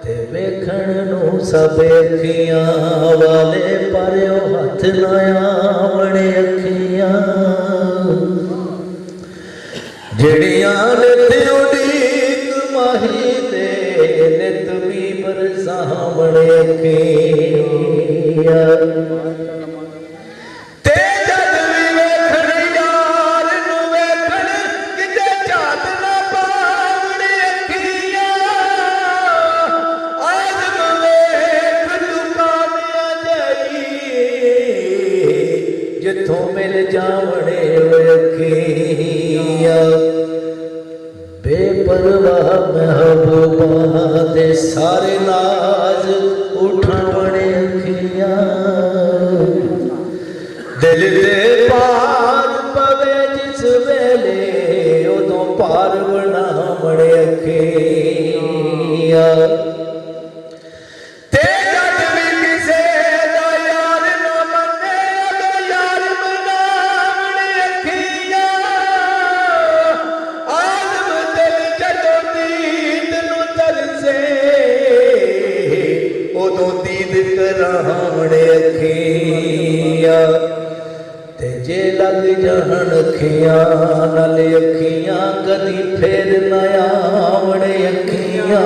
वेखण नूं सब अखियां वाले पारियो हथ ना आवणे अखियां जड़ियां नित उड़ीक माही दे नित भी बरसावणे अखियां जिथों मिल जावणे अखियां बेपरवाह महबूबा दे सारे नाज उठावणे अखियां दिल दे पार पवे जिस वेले उदों पार बनावणे अखियां करावणे अखियां ते जे लग जान अखियां नाल अखियां कदी फिर न आवणे अखियां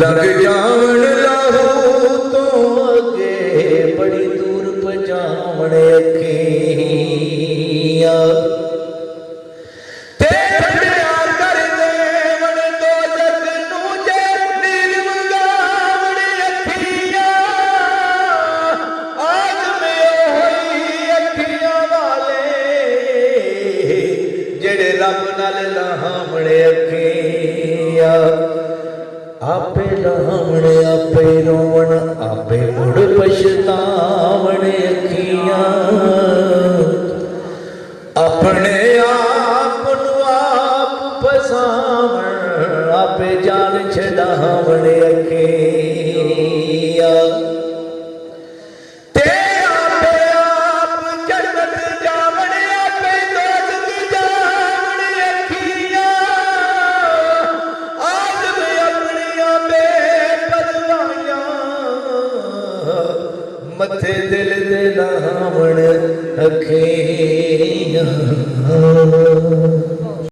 लग जान लाहू तो अगे बड़ी दूर पजावणे अखियां रब नाल लावणे अखियां आपे लावणे आपे रोवण आपे मुड़ पछतावणे अखियां अपने आप नूं आप फसावण आपे जान छडावणे अखियां मथे दिल दे लावण अखियां।